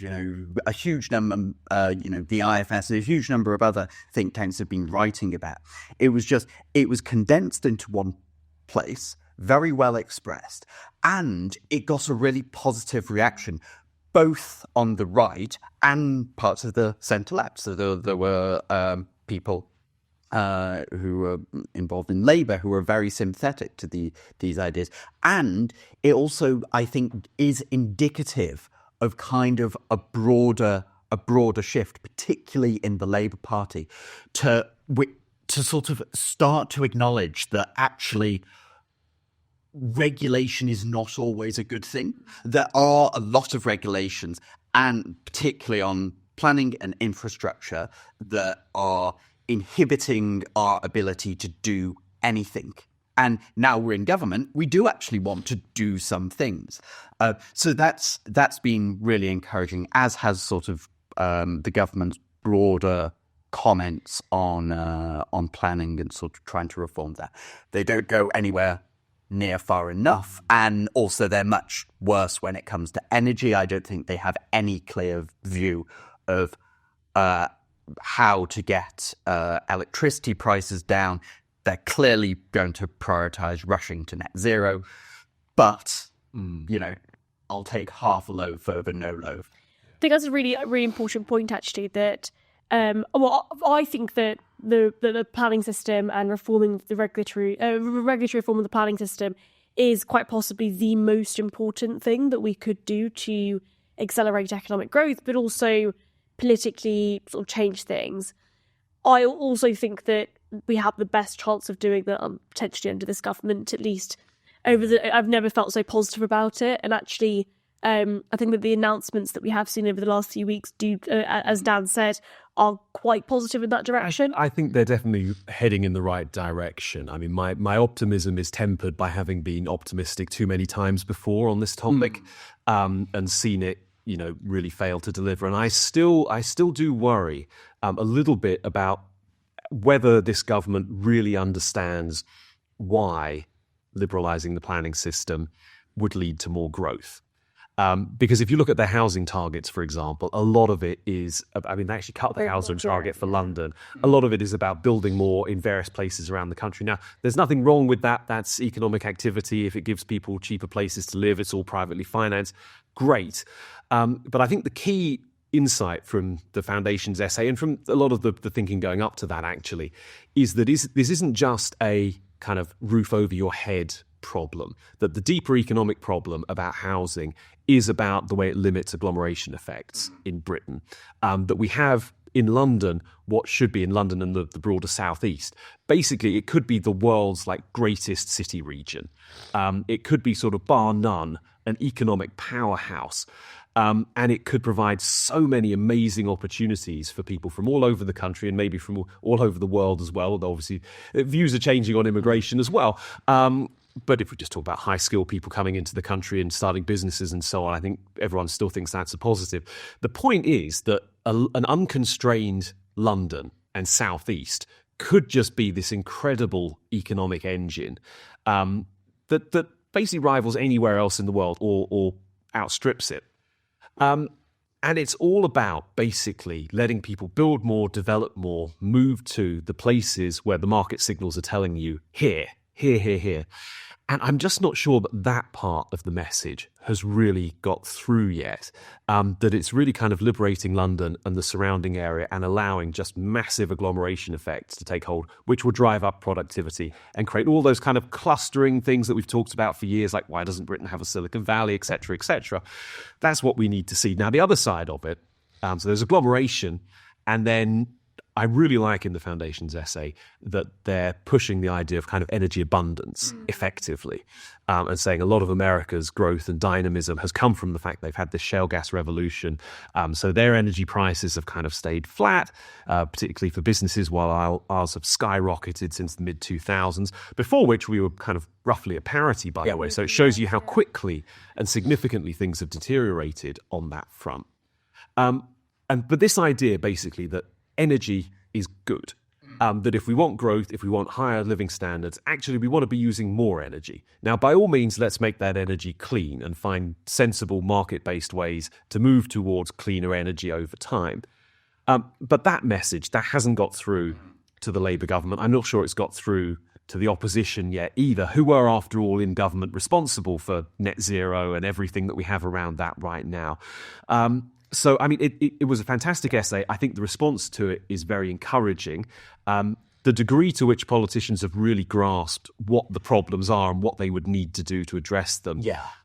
[SPEAKER 3] a huge number, the IFS, a huge number of other think tanks have been writing about. It was condensed into one place, very well expressed, and it got a really positive reaction, both on the right and parts of the centre left. So there were people who were involved in Labour who were very sympathetic to these ideas. And it also, I think, is indicative of kind of a broader shift, particularly in the Labour Party, to sort of start to acknowledge that actually regulation is not always a good thing. There are a lot of regulations, and particularly on planning and infrastructure, that are inhibiting our ability to do anything. And now we're in government, we do actually want to do some things. So that's been really encouraging, as has sort of the government's broader comments on planning and sort of trying to reform that. They don't go anywhere near far enough. And also they're much worse when it comes to energy. I don't think they have any clear view of how to get electricity prices down. They're clearly going to prioritize rushing to net zero. But, I'll take half a loaf over no loaf.
[SPEAKER 2] I think that's a really, really important point, actually, that I think that the planning system and reforming the regulatory reform of the planning system is quite possibly the most important thing that we could do to accelerate economic growth, but also politically sort of change things. I also think that we have the best chance of doing that, potentially under this government, at least. I've never felt so positive about it, and actually, I think that the announcements that we have seen over the last few weeks do, as Dan said, are quite positive in that direction.
[SPEAKER 1] I think they're definitely heading in the right direction. I mean, my optimism is tempered by having been optimistic too many times before on this topic, and seen it, really fail to deliver. And I still do worry a little bit about whether this government really understands why liberalising the planning system would lead to more growth. Because if you look at their housing targets, for example, a lot of it is, they actually cut the housing target for London. A lot of it is about building more in various places around the country. Now, there's nothing wrong with that. That's economic activity. If it gives people cheaper places to live, it's all privately financed. Great. But I think the key insight from the Foundation's essay and from a lot of the thinking going up to that, actually, is that this isn't just a kind of roof over your head problem, that the deeper economic problem about housing is about the way it limits agglomeration effects in Britain. That we have in London, what should be in London and the broader southeast. Basically, it could be the world's greatest city region. It could be sort of bar none an economic powerhouse. And it could provide so many amazing opportunities for people from all over the country and maybe from all over the world as well. Obviously, views are changing on immigration as well. But if we just talk about high-skilled people coming into the country and starting businesses and so on, I think everyone still thinks that's a positive. The point is that an unconstrained London and southeast could just be this incredible economic engine that basically rivals anywhere else in the world or outstrips it. And it's all about basically letting people build more, develop more, move to the places where the market signals are telling you, here. And I'm just not sure that part of the message has really got through yet, that it's really kind of liberating London and the surrounding area and allowing just massive agglomeration effects to take hold, which will drive up productivity and create all those kind of clustering things that we've talked about for years, like why doesn't Britain have a Silicon Valley, et cetera, et cetera. That's what we need to see. Now, the other side of it, so there's agglomeration, and then I really like in the Foundation's essay that they're pushing the idea of kind of energy abundance effectively, and saying a lot of America's growth and dynamism has come from the fact they've had this shale gas revolution. So their energy prices have kind of stayed flat, particularly for businesses, while ours have skyrocketed since the mid-2000s, before which we were kind of roughly at parity, by the way. So it shows you how quickly and significantly things have deteriorated on that front. But this idea, basically, that energy is good. That if we want growth, if we want higher living standards, actually we want to be using more energy. Now, by all means, let's make that energy clean and find sensible market-based ways to move towards cleaner energy over time. But that message, that hasn't got through to the Labour government. I'm not sure it's got through to the opposition yet either, who are, after all, in government responsible for net zero and everything that we have around that right now. So, I mean, it was a fantastic essay. I think the response to it is very encouraging. The degree to which politicians have really grasped what the problems are and what they would need to do to address them,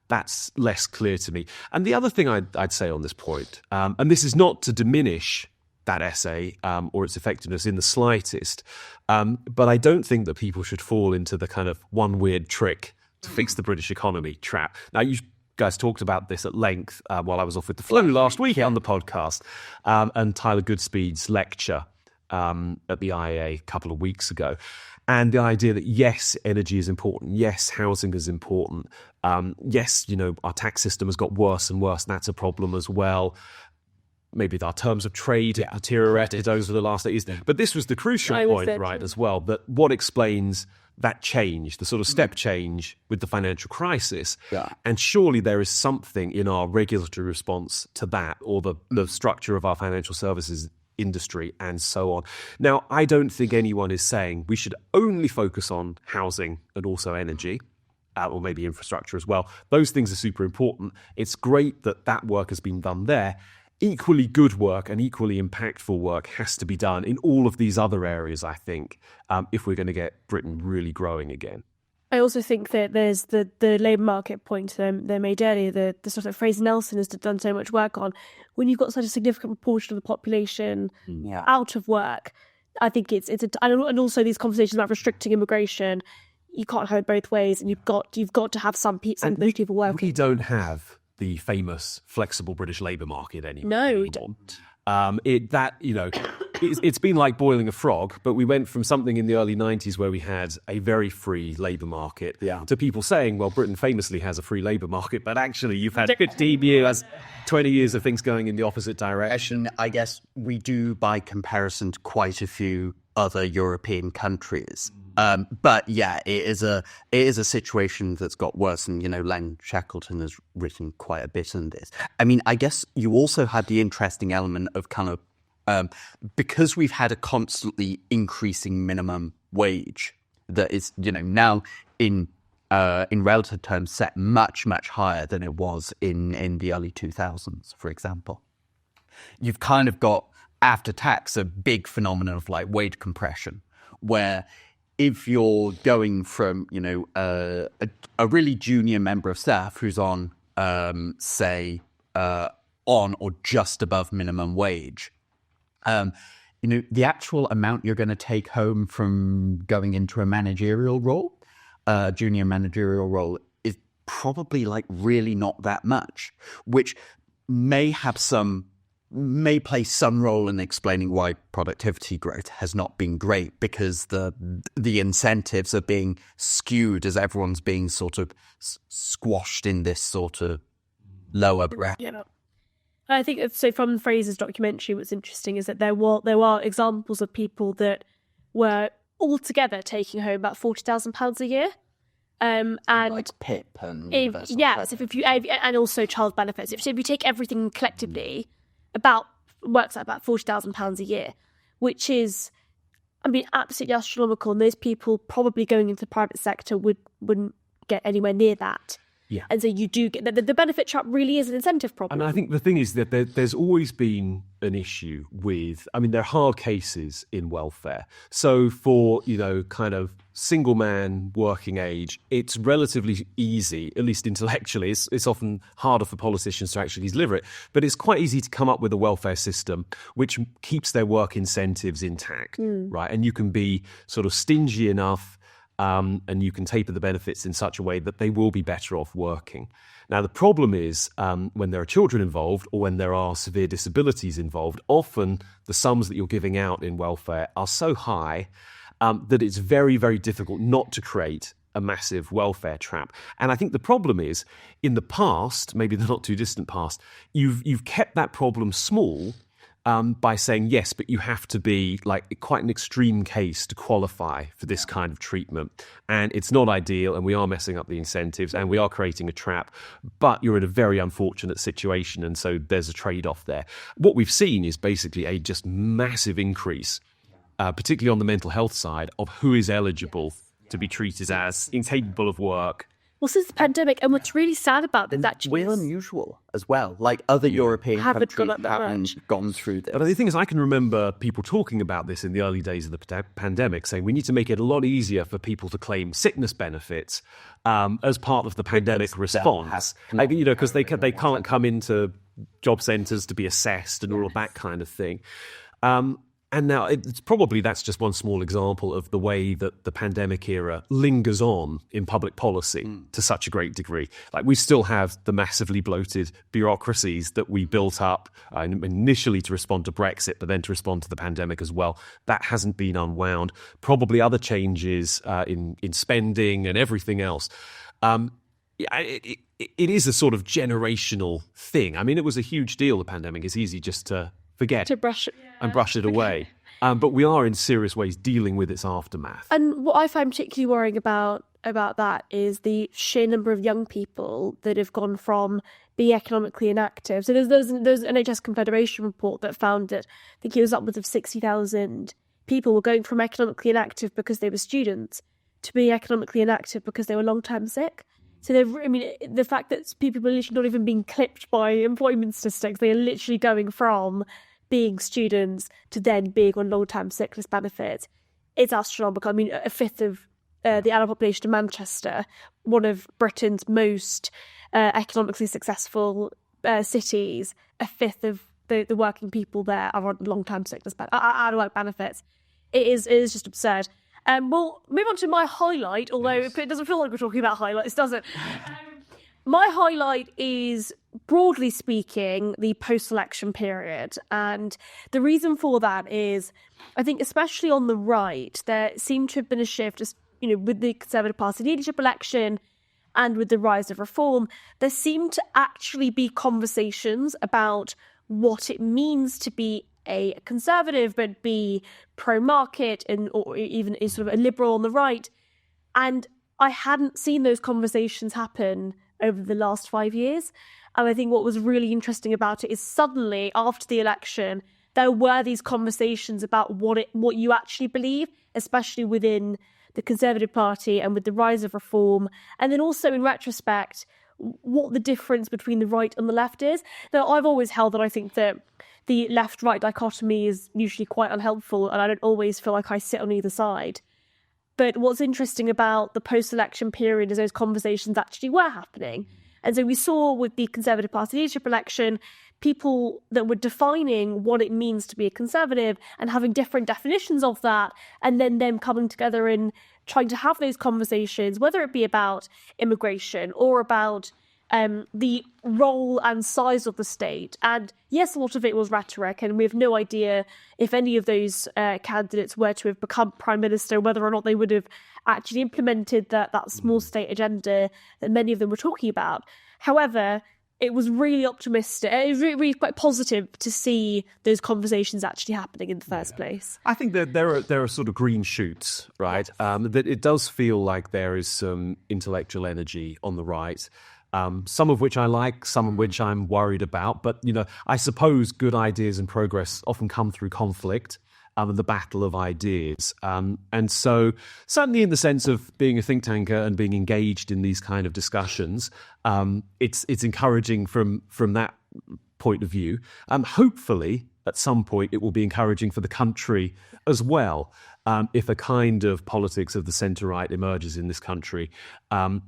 [SPEAKER 1] that's less clear to me. And the other thing I'd say on this point, and this is not to diminish that essay or its effectiveness in the slightest, but I don't think that people should fall into the kind of one weird trick to fix the British economy trap. Now, you guys talked about this at length while I was off with the flu last week on the podcast, and Tyler Goodspeed's lecture at the IEA a couple of weeks ago. And the idea that, yes, energy is important. Yes, housing is important. Yes, our tax system has got worse and worse. And that's a problem as well. Maybe our terms of trade have deteriorated over the last 8 years. But this was the crucial point, right, as well, that what explains that change, the sort of step change with the financial crisis.
[SPEAKER 3] Yeah.
[SPEAKER 1] And surely there is something in our regulatory response to that, or the structure of our financial services industry and so on. Now, I don't think anyone is saying we should only focus on housing and also energy, or maybe infrastructure as well. Those things are super important. It's great that that work has been done there. Equally good work and equally impactful work has to be done in all of these other areas, I think, if we're going to get Britain really growing again.
[SPEAKER 2] I also think that there's the labour market point they made earlier, the sort of Fraser Nelson has done so much work on. When you've got such a significant proportion of the population out of work, I think it's and also these conversations about restricting immigration, you can't have it both ways, and you've got to have some of those people working.
[SPEAKER 1] We don't have the famous flexible British labour market anymore.
[SPEAKER 2] No, we don't.
[SPEAKER 1] It's been like boiling a frog, but we went from something in the early 90s where we had a very free labour market to people saying, well, Britain famously has a free labour market, but actually you've had 15 years, 20 years of things going in the opposite direction.
[SPEAKER 3] I guess we do, by comparison to quite a few other European countries. But yeah, it is a situation that's got worse, and Len Shackleton has written quite a bit on this. I mean, I guess you also had the interesting element of kind of because we've had a constantly increasing minimum wage that is now in relative terms set much higher than it was in the early 2000s, for example. You've kind of got after tax a big phenomenon of like wage compression, where if you're going from, a really junior member of staff who's on, say, on or just above minimum wage, the actual amount you're going to take home from going into a managerial role, junior managerial role, is probably like really not that much, which may play some role in explaining why productivity growth has not been great, because the incentives are being skewed as everyone's being sort of squashed in this sort of lower bracket.
[SPEAKER 2] Yeah. I think so. From Fraser's documentary, what's interesting is that there are examples of people that were altogether taking home about £40,000 a year. And
[SPEAKER 3] like PIP and
[SPEAKER 2] and also child benefits. If you take everything collectively, works out about £40,000 a year, which is, absolutely astronomical. And those people probably going into the private sector wouldn't get anywhere near that.
[SPEAKER 1] Yeah.
[SPEAKER 2] And so you do get the benefit trap really is an incentive problem.
[SPEAKER 1] And I think the thing is that there's always been an issue with, there are hard cases in welfare. So for, kind of single man working age, it's relatively easy, at least intellectually. It's often harder for politicians to actually deliver it, but it's quite easy to come up with a welfare system which keeps their work incentives intact, right? And you can be sort of stingy enough and you can taper the benefits in such a way that they will be better off working. Now, the problem is when there are children involved or when there are severe disabilities involved, often the sums that you're giving out in welfare are so high that it's very, very difficult not to create a massive welfare trap. And I think the problem is, in the past, maybe the not too distant past, you've kept that problem small by saying, yes, but you have to be like quite an extreme case to qualify for this kind of treatment. And it's not ideal, and we are messing up the incentives, and we are creating a trap, but you're in a very unfortunate situation, and so there's a trade-off there. What we've seen is basically a just massive increase, particularly on the mental health side, of who is eligible to be treated as incapable of work.
[SPEAKER 2] Well, since the pandemic, and what's really sad about this actually
[SPEAKER 3] is unusual as well. Like other European countries haven't gone through this.
[SPEAKER 1] But the thing is, I can remember people talking about this in the early days of the pandemic, saying we need to make it a lot easier for people to claim sickness benefits as part of the pandemic response. Because they can't come into job centres to be assessed and all of that kind of thing. And now that's just one small example of the way that the pandemic era lingers on in public policy to such a great degree. Like, we still have the massively bloated bureaucracies that we built up initially to respond to Brexit, but then to respond to the pandemic as well. That hasn't been unwound. Probably other changes in spending and everything else. It is a sort of generational thing. It was a huge deal, the pandemic. It's easy just to forget
[SPEAKER 2] to brush it
[SPEAKER 1] and brush it away. But we are in serious ways dealing with its aftermath.
[SPEAKER 2] And what I find particularly worrying about that is the sheer number of young people that have gone from being economically inactive. So there's NHS Confederation report that found that I think it was upwards of 60,000 people were going from economically inactive because they were students to being economically inactive because they were long-term sick. So the fact that people are literally not even being clipped by employment statistics, they are literally going from being students to then being on long-term sickness benefits, it's astronomical. I mean, a fifth of the adult population of Manchester, one of Britain's most economically successful cities, a fifth of the working people there are on long-term sickness out-of-work benefits. It is just absurd. We'll move on to my highlight, although it doesn't feel like we're talking about highlights, does it? My highlight is, broadly speaking, the post-election period. And the reason for that is, I think especially on the right, there seemed to have been a shift, just, with the Conservative Party leadership election and with the rise of reform, there seemed to actually be conversations about what it means to be a conservative but be pro-market or even a sort of a liberal on the right. And I hadn't seen those conversations happen over the last 5 years. And I think what was really interesting about it is suddenly, after the election, there were these conversations about what you actually believe, especially within the Conservative Party and with the rise of reform. And then also, in retrospect, what the difference between the right and the left is. Now, I've always held that I think that the left-right dichotomy is usually quite unhelpful, and I don't always feel like I sit on either side. But what's interesting about the post-election period is those conversations actually were happening. And so we saw with the Conservative Party leadership election, people that were defining what it means to be a conservative and having different definitions of that, and then them coming together and trying to have those conversations, whether it be about immigration or about the role and size of the state. And yes, a lot of it was rhetoric, and we have no idea if any of those candidates were to have become prime minister, whether or not they would have actually implemented that small state agenda that many of them were talking about. However, it was really optimistic. It was really quite positive to see those conversations actually happening in the first place.
[SPEAKER 1] I think that there are sort of green shoots, right? That it does feel like there is some intellectual energy on the right. Some of which I like, some of which I'm worried about. But, I suppose good ideas and progress often come through conflict and the battle of ideas. And so certainly in the sense of being a think tanker and being engaged in these kind of discussions, it's encouraging from that point of view. Hopefully, at some point, it will be encouraging for the country as well. If a kind of politics of the centre-right emerges in this country,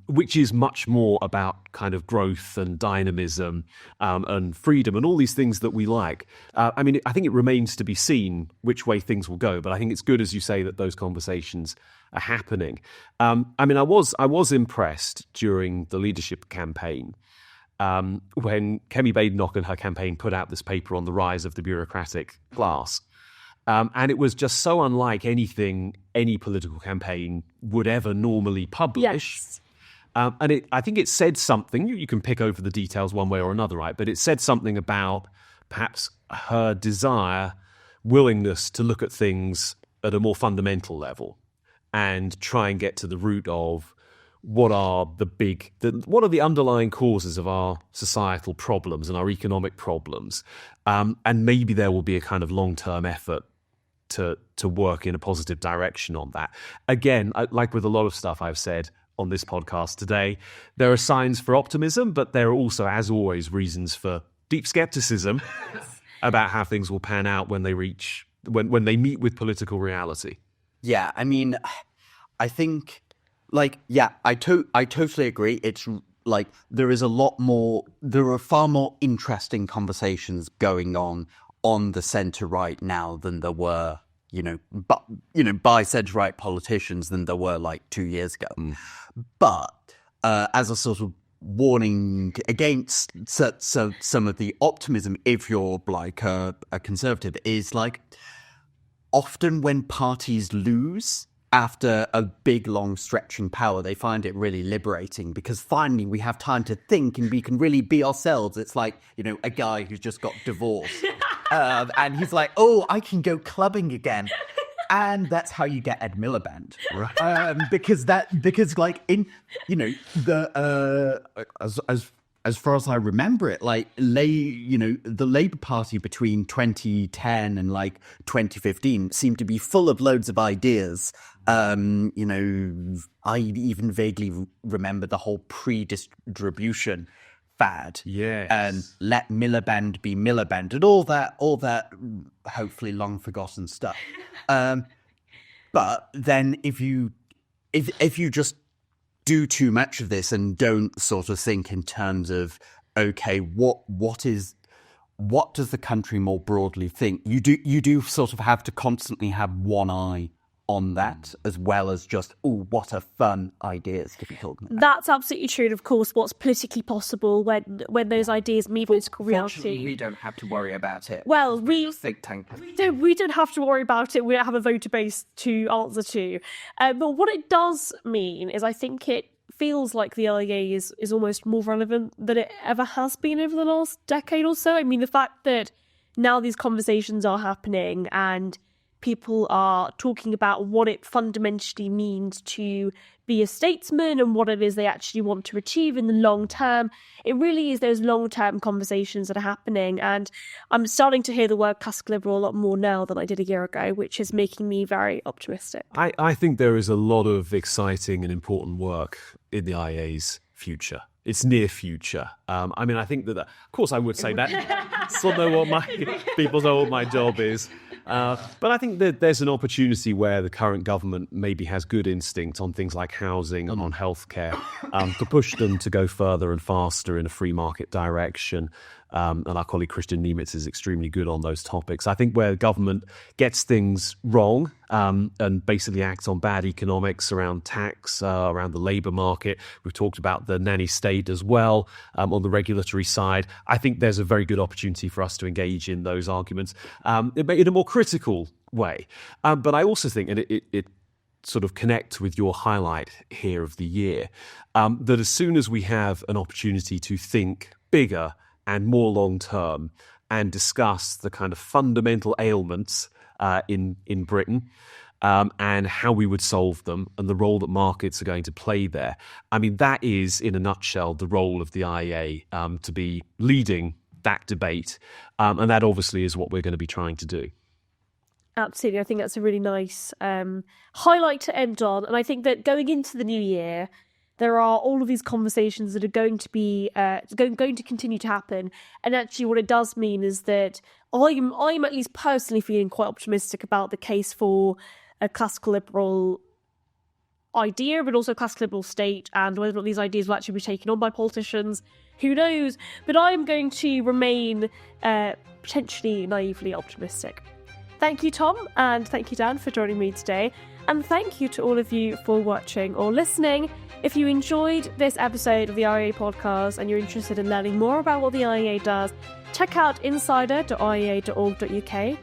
[SPEAKER 1] which is much more about kind of growth and dynamism and freedom and all these things that we like. I think it remains to be seen which way things will go, but I think it's good, as you say, that those conversations are happening. I was impressed during the leadership campaign when Kemi Badenoch and her campaign put out this paper on the rise of the bureaucratic class. And it was just so unlike anything any political campaign would ever normally publish.
[SPEAKER 2] Yes.
[SPEAKER 1] I think it said something, you can pick over the details one way or another, right? But it said something about perhaps her desire, willingness to look at things at a more fundamental level and try and get to the root of what are the underlying causes of our societal problems and our economic problems. And maybe there will be a kind of long-term effort to work in a positive direction on that. Again, like with a lot of stuff I've said on this podcast today, there are signs for optimism, but there are also, as always, reasons for deep skepticism about how things will pan out when they meet with political reality.
[SPEAKER 3] Yeah, I think, I totally agree. It's like there are far more interesting conversations going on the centre right now than there were, by centre right politicians than there were like 2 years ago. But as a sort of warning against some of the optimism, if you're like a conservative, is like often when parties lose after a big, long stretch in power, they find it really liberating because finally we have time to think and we can really be ourselves. It's like, a guy who's just got divorced And he's like, oh, I can go clubbing again. And that's how you get Ed Miliband, right? Because like in, you know, the as far as I remember it, like the Labour Party between 2010 and like 2015 seemed to be full of loads of ideas. You know, I even vaguely remember the whole pre-distribution fad.
[SPEAKER 1] Yes.
[SPEAKER 3] And let Miliband be Miliband and all that hopefully long forgotten stuff. But then if you just do too much of this and don't sort of think in terms of, okay, what does the country more broadly think? You do sort of have to constantly have one eye on that, as well as just, oh, what a fun ideas to be talking about.
[SPEAKER 2] That's absolutely true. And of course, what's politically possible when those ideas meet political reality.
[SPEAKER 4] Fortunately, we don't have to worry about it.
[SPEAKER 2] Well, we
[SPEAKER 4] think tank.
[SPEAKER 2] We don't have to worry about it. We don't have a voter base to answer to. But what it does mean is I think it feels like the IEA is almost more relevant than it ever has been over the last decade or so. I mean, the fact that now these conversations are happening and people are talking about what it fundamentally means to be a statesman and what it is they actually want to achieve in the long term. It really is those long-term conversations that are happening. And I'm starting to hear the word classical liberal a lot more now than I did a year ago, which is making me very optimistic.
[SPEAKER 1] I think there is a lot of exciting and important work in the IEA's future. Its near future. I mean, I think that, of course, I would say that. People know what my job is. But I think that there's an opportunity where the current government maybe has good instinct on things like housing and on healthcare to push them to go further and faster in a free market direction. And our colleague Christian Niemitz is extremely good on those topics. I think where government gets things wrong and basically acts on bad economics around tax, around the labour market. We've talked about the nanny state as well on the regulatory side. I think there's a very good opportunity for us to engage in those arguments in a more critical way. But I also think, and it sort of connect with your highlight here of the year, that as soon as we have an opportunity to think bigger and more long-term and discuss the kind of fundamental ailments in Britain and how we would solve them and the role that markets are going to play there. I mean, that is, in a nutshell, the role of the IEA, to be leading that debate. And that obviously is what we're going to be trying to do.
[SPEAKER 2] Absolutely. I think that's a really nice highlight to end on. And I think that going into the new year, there are all of these conversations that are going to be going to continue to happen. And actually what it does mean is that I'm at least personally feeling quite optimistic about the case for a classical liberal idea, but also a classical liberal state, and whether or not these ideas will actually be taken on by politicians. Who knows? But I'm going to remain potentially naively optimistic. Thank you, Tom, and thank you, Dan, for joining me today. And thank you to all of you for watching or listening. If you enjoyed this episode of the IEA podcast and you're interested in learning more about what the IEA does, check out insider.iea.org.uk.